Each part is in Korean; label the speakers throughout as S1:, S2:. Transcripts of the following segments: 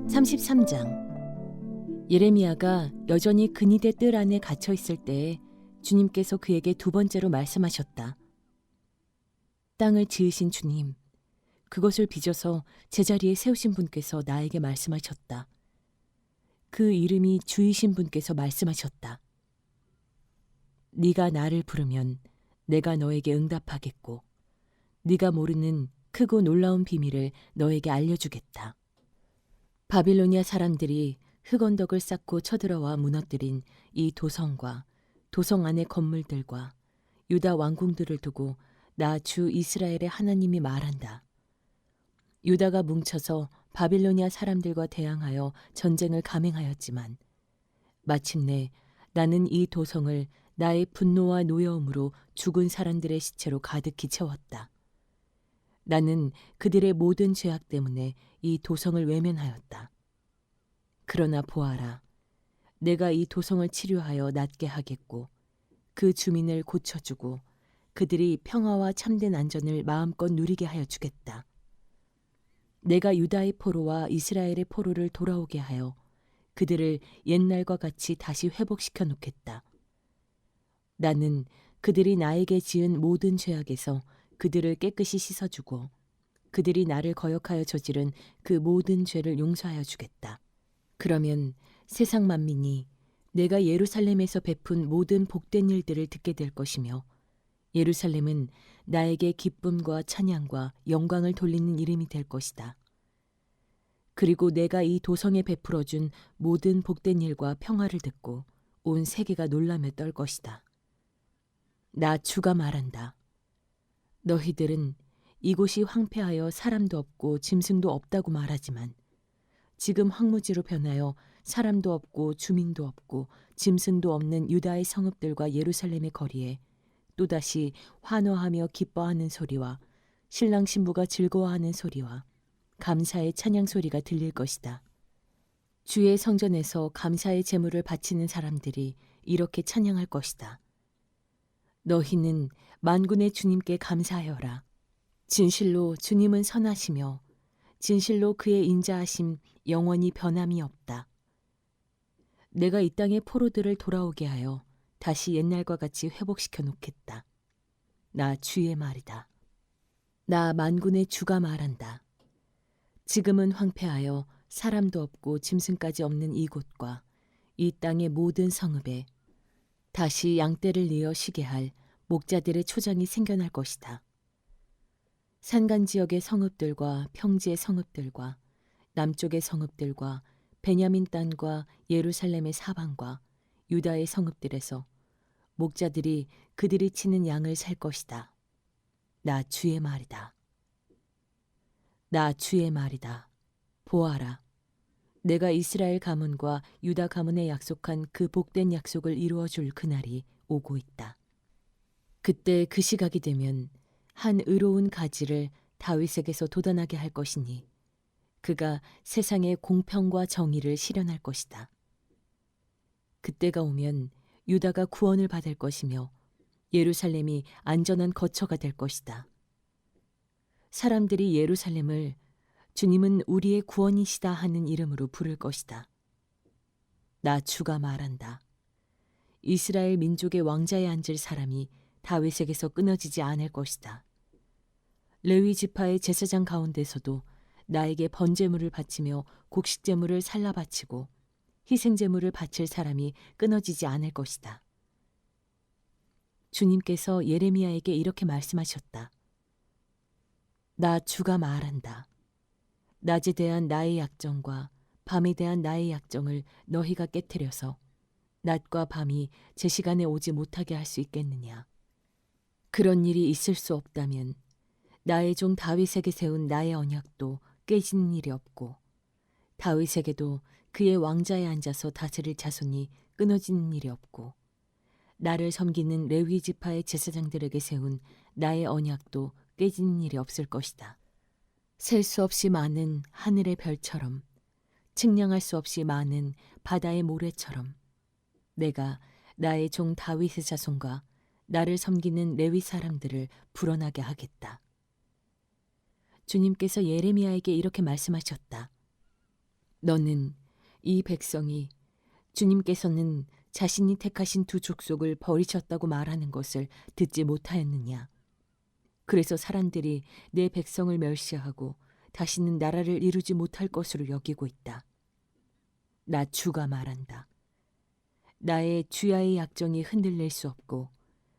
S1: 33장. 예레미야가 여전히 근위대 뜰 안에 갇혀 있을 때에 주님께서 그에게 두 번째로 말씀하셨다. 땅을 지으신 주님, 그것을 빚어서 제자리에 세우신 분께서 나에게 말씀하셨다. 그 이름이 주이신 분께서 말씀하셨다. 네가 나를 부르면 내가 너에게 응답하겠고 네가 모르는 크고 놀라운 비밀을 너에게 알려주겠다. 바빌로니아 사람들이 흙언덕을 쌓고 쳐들어와 무너뜨린 이 도성과 도성 안의 건물들과 유다 왕궁들을 두고 나 주 이스라엘의 하나님이 말한다. 유다가 뭉쳐서 바빌로니아 사람들과 대항하여 전쟁을 감행하였지만 마침내 나는 이 도성을 나의 분노와 노여움으로 죽은 사람들의 시체로 가득히 채웠다. 나는 그들의 모든 죄악 때문에 이 도성을 외면하였다. 그러나 보아라, 내가 이 도성을 치료하여 낫게 하겠고 그 주민을 고쳐주고 그들이 평화와 참된 안전을 마음껏 누리게 하여 주겠다. 내가 유다의 포로와 이스라엘의 포로를 돌아오게 하여 그들을 옛날과 같이 다시 회복시켜 놓겠다. 나는 그들이 나에게 지은 모든 죄악에서 그들을 깨끗이 씻어주고 그들이 나를 거역하여 저지른 그 모든 죄를 용서하여 주겠다. 그러면 세상 만민이 내가 예루살렘에서 베푼 모든 복된 일들을 듣게 될 것이며 예루살렘은 나에게 기쁨과 찬양과 영광을 돌리는 이름이 될 것이다. 그리고 내가 이 도성에 베풀어준 모든 복된 일과 평화를 듣고 온 세계가 놀라며 떨 것이다. 나 주가 말한다. 너희들은 이곳이 황폐하여 사람도 없고 짐승도 없다고 말하지만 지금 황무지로 변하여 사람도 없고 주민도 없고 짐승도 없는 유다의 성읍들과 예루살렘의 거리에 또다시 환호하며 기뻐하는 소리와 신랑 신부가 즐거워하는 소리와 감사의 찬양 소리가 들릴 것이다. 주의 성전에서 감사의 제물을 바치는 사람들이 이렇게 찬양할 것이다. 너희는 만군의 주님께 감사하여라. 진실로 주님은 선하시며 진실로 그의 인자하심 영원히 변함이 없다. 내가 이 땅의 포로들을 돌아오게 하여 다시 옛날과 같이 회복시켜 놓겠다. 나 주의 말이다. 나 만군의 주가 말한다. 지금은 황폐하여 사람도 없고 짐승까지 없는 이곳과 이 땅의 모든 성읍에 다시 양떼를 내어 쉬게 할 목자들의 초장이 생겨날 것이다. 산간 지역의 성읍들과 평지의 성읍들과 남쪽의 성읍들과 베냐민 땅과 예루살렘의 사방과 유다의 성읍들에서 목자들이 그들이 치는 양을 살 것이다. 나 주의 말이다. 나 주의 말이다. 보아라. 내가 이스라엘 가문과 유다 가문에 약속한 그 복된 약속을 이루어 줄 그날이 오고 있다. 그때 그 시각이 되면 한 의로운 가지를 다윗에게서 돋아나게 할 것이니 그가 세상의 공평과 정의를 실현할 것이다. 그때가 오면 유다가 구원을 받을 것이며 예루살렘이 안전한 거처가 될 것이다. 사람들이 예루살렘을 주님은 우리의 구원이시다 하는 이름으로 부를 것이다. 나 주가 말한다. 이스라엘 민족의 왕자에 앉을 사람이 다윗에게서 끊어지지 않을 것이다. 레위 지파의 제사장 가운데서도 나에게 번제물을 바치며 곡식제물을 살라 바치고 희생제물을 바칠 사람이 끊어지지 않을 것이다. 주님께서 예레미야에게 이렇게 말씀하셨다. 나 주가 말한다. 낮에 대한 나의 약정과 밤에 대한 나의 약정을 너희가 깨트려서 낮과 밤이 제 시간에 오지 못하게 할 수 있겠느냐. 그런 일이 있을 수 없다면 나의 종 다윗에게 세운 나의 언약도 깨지는 일이 없고 다윗에게도 그의 왕자에 앉아서 다스릴 자손이 끊어지는 일이 없고 나를 섬기는 레위 지파의 제사장들에게 세운 나의 언약도 깨지는 일이 없을 것이다. 셀 수 없이 많은 하늘의 별처럼 측량할 수 없이 많은 바다의 모래처럼 내가 나의 종 다윗의 자손과 나를 섬기는 레위 사람들을 불어나게 하겠다. 주님께서 예레미야에게 이렇게 말씀하셨다. 너는 이 백성이 주님께서는 자신이 택하신 두 족속을 버리셨다고 말하는 것을 듣지 못하였느냐. 그래서 사람들이 내 백성을 멸시하고 다시는 나라를 이루지 못할 것으로 여기고 있다. 나 주가 말한다. 나의 주야의 약정이 흔들릴 수 없고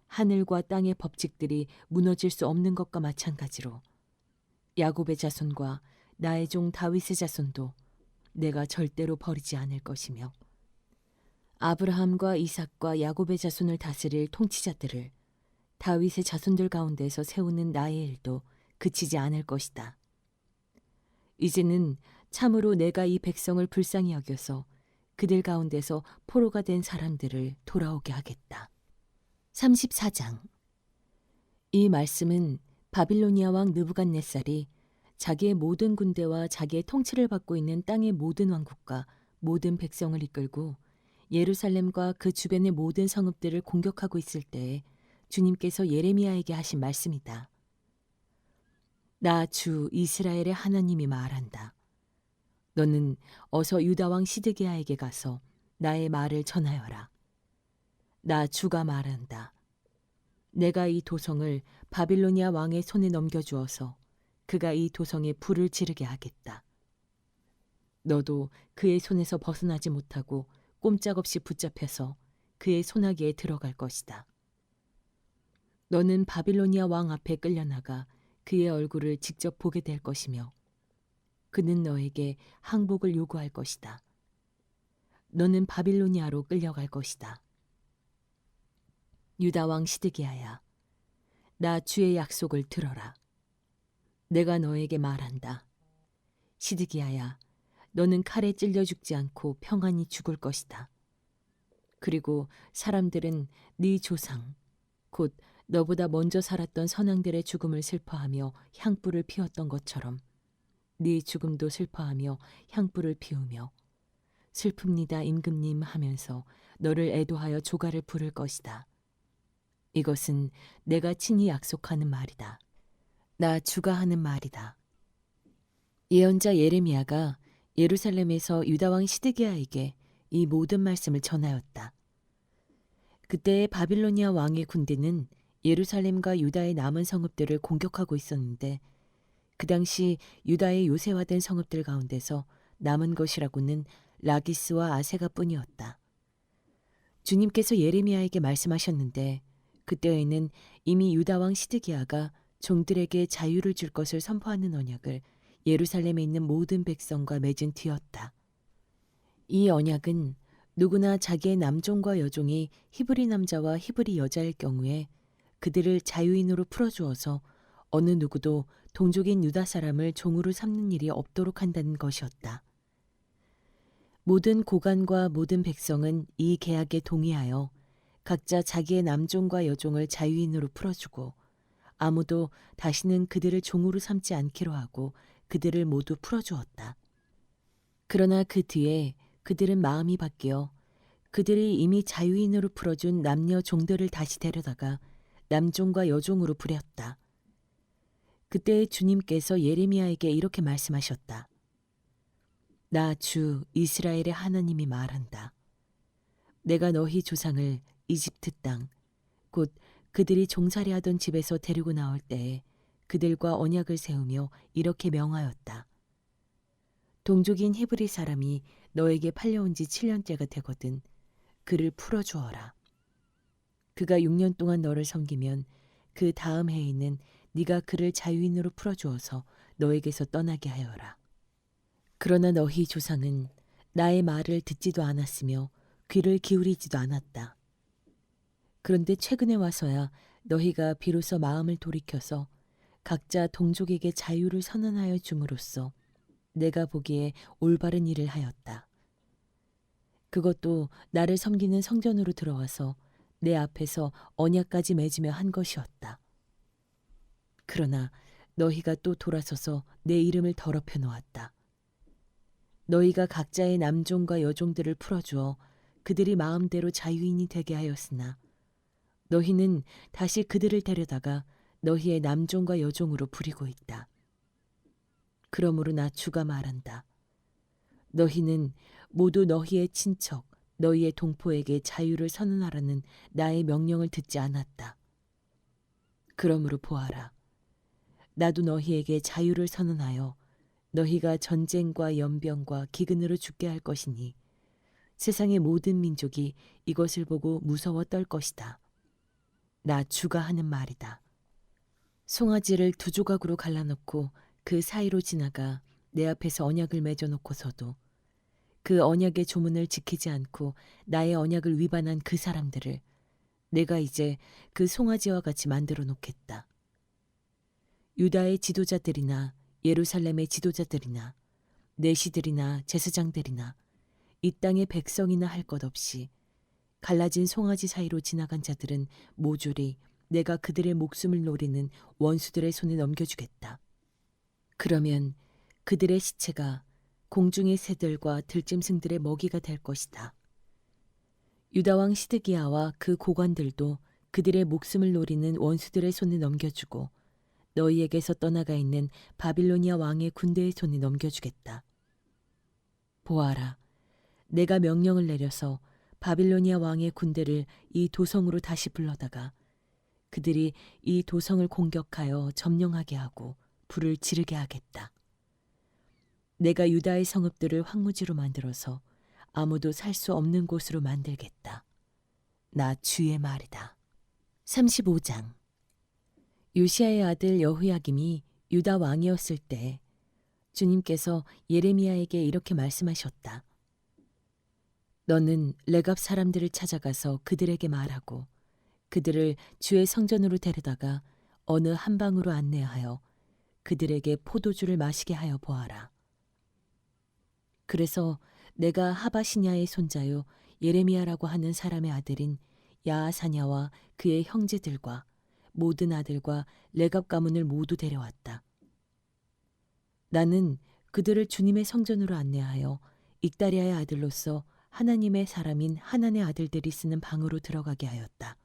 S1: 하늘과 땅의 법칙들이 무너질 수 없는 것과 마찬가지로 야곱의 자손과 나의 종 다윗의 자손도 내가 절대로 버리지 않을 것이며 아브라함과 이삭과 야곱의 자손을 다스릴 통치자들을 다윗의 자손들 가운데서 세우는 나의 일도 그치지 않을 것이다. 이제는 참으로 내가 이 백성을 불쌍히 여겨서 그들 가운데서 포로가 된 사람들을 돌아오게 하겠다. 34장. 이 말씀은 바빌로니아 왕 느부갓네살이 자기의 모든 군대와 자기의 통치를 받고 있는 땅의 모든 왕국과 모든 백성을 이끌고 예루살렘과 그 주변의 모든 성읍들을 공격하고 있을 때에 주님께서 예레미야에게 하신 말씀이다. 나 주 이스라엘의 하나님이 말한다. 너는 어서 유다 왕 시드기야에게 가서 나의 말을 전하여라. 나 주가 말한다. 내가 이 도성을 바빌로니아 왕의 손에 넘겨주어서 그가 이 도성에 불을 지르게 하겠다. 너도 그의 손에서 벗어나지 못하고 꼼짝없이 붙잡혀서 그의 손아귀에 들어갈 것이다. 너는 바빌로니아 왕 앞에 끌려나가 그의 얼굴을 직접 보게 될 것이며 그는 너에게 항복을 요구할 것이다. 너는 바빌로니아로 끌려갈 것이다. 유다 왕 시드기야야, 나 주의 약속을 들어라. 내가 너에게 말한다. 시드기야야, 너는 칼에 찔려 죽지 않고 평안히 죽을 것이다. 그리고 사람들은 네 조상, 곧 너보다 먼저 살았던 선왕들의 죽음을 슬퍼하며 향불을 피웠던 것처럼 네 죽음도 슬퍼하며 향불을 피우며 슬픕니다 임금님 하면서 너를 애도하여 조가를 부를 것이다. 이것은 내가 친히 약속하는 말이다. 나 주가 하는 말이다. 예언자 예레미야가 예루살렘에서 유다왕 시드기야에게 이 모든 말씀을 전하였다. 그때의 바빌로니아 왕의 군대는 예루살렘과 유다의 남은 성읍들을 공격하고 있었는데 그 당시 유다의 요새화된 성읍들 가운데서 남은 것이라고는 라기스와 아세가 뿐이었다. 주님께서 예레미야에게 말씀하셨는데 그때에는 이미 유다왕 시드기야가 종들에게 자유를 줄 것을 선포하는 언약을 예루살렘에 있는 모든 백성과 맺은 뒤였다. 이 언약은 누구나 자기의 남종과 여종이 히브리 남자와 히브리 여자일 경우에 그들을 자유인으로 풀어주어서 어느 누구도 동족인 유다 사람을 종으로 삼는 일이 없도록 한다는 것이었다. 모든 고관과 모든 백성은 이 계약에 동의하여 각자 자기의 남종과 여종을 자유인으로 풀어주고 아무도 다시는 그들을 종으로 삼지 않기로 하고 그들을 모두 풀어주었다. 그러나 그 뒤에 그들은 마음이 바뀌어 그들이 이미 자유인으로 풀어준 남녀 종들을 다시 데려다가 남종과 여종으로 부렸다. 그때 주님께서 예레미야에게 이렇게 말씀하셨다. 나 주 이스라엘의 하나님이 말한다. 내가 너희 조상을 이집트 땅, 곧 그들이 종살이하던 집에서 데리고 나올 때에 그들과 언약을 세우며 이렇게 명하였다. 동족인 히브리 사람이 너에게 팔려온 지 7년째가 되거든 그를 풀어주어라. 그가 6년 동안 너를 섬기면 그 다음 해에는 네가 그를 자유인으로 풀어주어서 너에게서 떠나게 하여라. 그러나 너희 조상은 나의 말을 듣지도 않았으며 귀를 기울이지도 않았다. 그런데 최근에 와서야 너희가 비로소 마음을 돌이켜서 각자 동족에게 자유를 선언하여 줌으로써 내가 보기에 올바른 일을 하였다. 그것도 나를 섬기는 성전으로 들어와서 내 앞에서 언약까지 맺으며 한 것이었다. 그러나 너희가 또 돌아서서 내 이름을 더럽혀 놓았다. 너희가 각자의 남종과 여종들을 풀어주어 그들이 마음대로 자유인이 되게 하였으나 너희는 다시 그들을 데려다가 너희의 남종과 여종으로 부리고 있다. 그러므로 나 주가 말한다. 너희는 모두 너희의 친척, 너희의 동포에게 자유를 선언하라는 나의 명령을 듣지 않았다. 그러므로 보아라. 나도 너희에게 자유를 선언하여 너희가 전쟁과 연병과 기근으로 죽게 할 것이니 세상의 모든 민족이 이것을 보고 무서워 떨 것이다. 나 주가 하는 말이다. 송아지를 두 조각으로 갈라놓고 그 사이로 지나가 내 앞에서 언약을 맺어놓고서도 그 언약의 조문을 지키지 않고 나의 언약을 위반한 그 사람들을 내가 이제 그 송아지와 같이 만들어 놓겠다. 유다의 지도자들이나 예루살렘의 지도자들이나 내시들이나 제사장들이나 이 땅의 백성이나 할 것 없이 갈라진 송아지 사이로 지나간 자들은 모조리 내가 그들의 목숨을 노리는 원수들의 손에 넘겨주겠다. 그러면 그들의 시체가 공중의 새들과 들짐승들의 먹이가 될 것이다. 유다왕 시드기야와 그 고관들도 그들의 목숨을 노리는 원수들의 손에 넘겨주고 너희에게서 떠나가 있는 바빌로니아 왕의 군대의 손에 넘겨주겠다. 보아라, 내가 명령을 내려서 바빌로니아 왕의 군대를 이 도성으로 다시 불러다가 그들이 이 도성을 공격하여 점령하게 하고 불을 지르게 하겠다. 내가 유다의 성읍들을 황무지로 만들어서 아무도 살 수 없는 곳으로 만들겠다. 나 주의 말이다. 35장. 요시야의 아들 여호야김이 유다 왕이었을 때 주님께서 예레미야에게 이렇게 말씀하셨다. 너는 레갑 사람들을 찾아가서 그들에게 말하고 그들을 주의 성전으로 데려다가 어느 한 방으로 안내하여 그들에게 포도주를 마시게 하여 보아라. 그래서 내가 하바시냐의 손자요 예레미야라고 하는 사람의 아들인 야하사냐와 그의 형제들과 모든 아들과 레갑 가문을 모두 데려왔다. 나는 그들을 주님의 성전으로 안내하여 익다리아의 아들로서 하나님의 사람인 하난의 아들들이 쓰는 방으로 들어가게 하였다.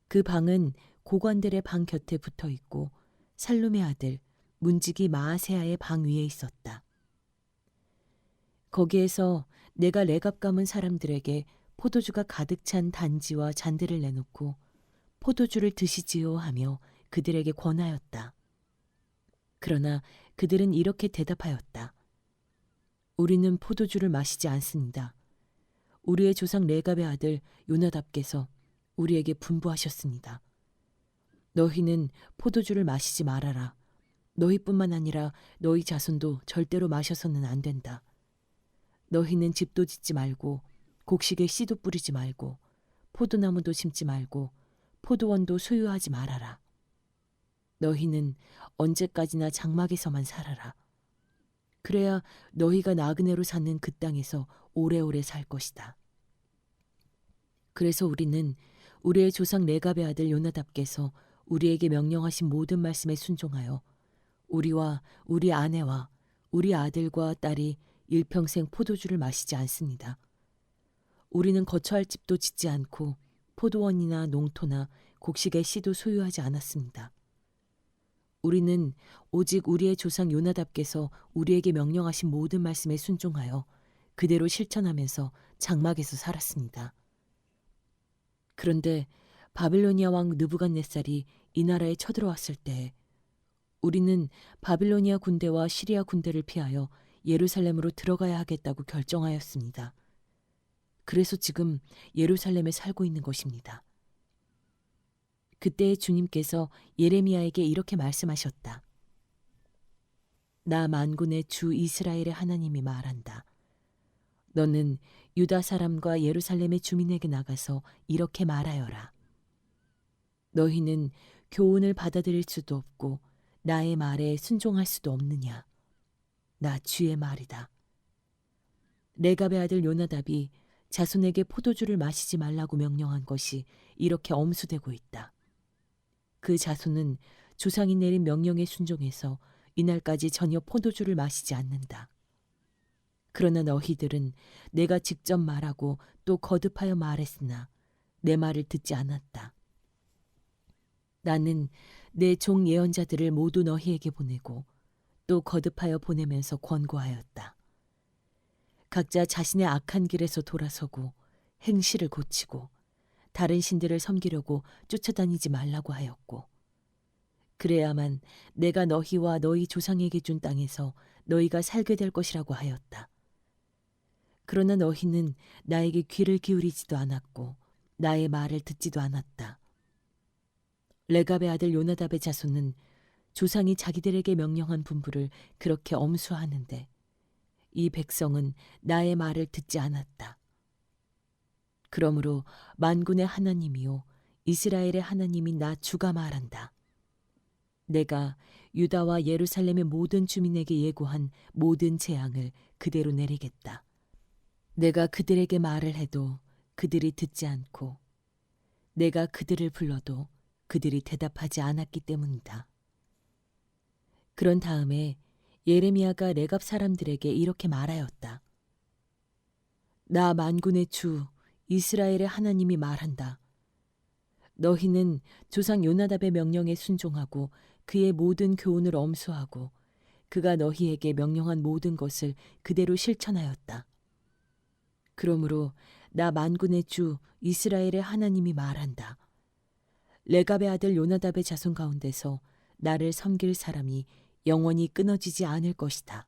S1: 그 방은 고관들의 방 곁에 붙어 있고 살룸의 아들 문지기 마아세야의 방 위에 있었다. 거기에서 내가 레갑 가문 사람들에게 포도주가 가득 찬 단지와 잔들을 내놓고 포도주를 드시지요 하며 그들에게 권하였다. 그러나 그들은 이렇게 대답하였다. 우리는 포도주를 마시지 않습니다. 우리의 조상 레갑의 아들 요나답께서 우리에게 분부하셨습니다. 너희는 포도주를 마시지 말아라. 너희뿐만 아니라 너희 자손도 절대로 마셔서는 안 된다. 너희는 집도 짓지 말고 곡식에 씨도 뿌리지 말고 포도나무도 심지 말고 포도원도 소유하지 말아라. 너희는 언제까지나 장막에서만 살아라. 그래야 너희가 나그네로 사는 그 땅에서 오래오래 살 것이다. 그래서 우리는 우리의 조상 레갑의 아들 요나답께서 우리에게 명령하신 모든 말씀에 순종하여 우리와 우리 아내와 우리 아들과 딸이 일평생 포도주를 마시지 않습니다. 우리는 거처할 집도 짓지 않고 포도원이나 농토나 곡식의 씨도 소유하지 않았습니다. 우리는 오직 우리의 조상 요나답께서 우리에게 명령하신 모든 말씀에 순종하여 그대로 실천하면서 장막에서 살았습니다. 그런데 바빌로니아 왕 느부갓네살이 이 나라에 쳐들어왔을 때 우리는 바빌로니아 군대와 시리아 군대를 피하여 예루살렘으로 들어가야 하겠다고 결정하였습니다. 그래서 지금 예루살렘에 살고 있는 것입니다. 그때 주님께서 예레미야에게 이렇게 말씀하셨다. 나 만군의 주 이스라엘의 하나님이 말한다. 너는 유다 사람과 예루살렘의 주민에게 나가서 이렇게 말하여라. 너희는 교훈을 받아들일 수도 없고 나의 말에 순종할 수도 없느냐. 나 주의 말이다. 레갑의 아들 요나답이 자손에게 포도주를 마시지 말라고 명령한 것이 이렇게 엄수되고 있다. 그 자손은 조상이 내린 명령에 순종해서 이날까지 전혀 포도주를 마시지 않는다. 그러나 너희들은 내가 직접 말하고 또 거듭하여 말했으나 내 말을 듣지 않았다. 나는 내 종 예언자들을 모두 너희에게 보내고 또 거듭하여 보내면서 권고하였다. 각자 자신의 악한 길에서 돌아서고 행실을 고치고 다른 신들을 섬기려고 쫓아다니지 말라고 하였고, 그래야만 내가 너희와 너희 조상에게 준 땅에서 너희가 살게 될 것이라고 하였다. 그러나 너희는 나에게 귀를 기울이지도 않았고 나의 말을 듣지도 않았다. 레갑의 아들 요나답의 자손은 조상이 자기들에게 명령한 분부를 그렇게 엄수하는데 이 백성은 나의 말을 듣지 않았다. 그러므로 만군의 하나님이요 이스라엘의 하나님인 나 주가 말한다. 내가 유다와 예루살렘의 모든 주민에게 예고한 모든 재앙을 그대로 내리겠다. 내가 그들에게 말을 해도 그들이 듣지 않고 내가 그들을 불러도 그들이 대답하지 않았기 때문이다. 그런 다음에 예레미야가 레갑 사람들에게 이렇게 말하였다. 나 만군의 주 이스라엘의 하나님이 말한다. 너희는 조상 요나답의 명령에 순종하고 그의 모든 교훈을 엄수하고 그가 너희에게 명령한 모든 것을 그대로 실천하였다. 그러므로 나 만군의 주 이스라엘의 하나님이 말한다. 레갑의 아들 요나답의 자손 가운데서 나를 섬길 사람이 영원히 끊어지지 않을 것이다.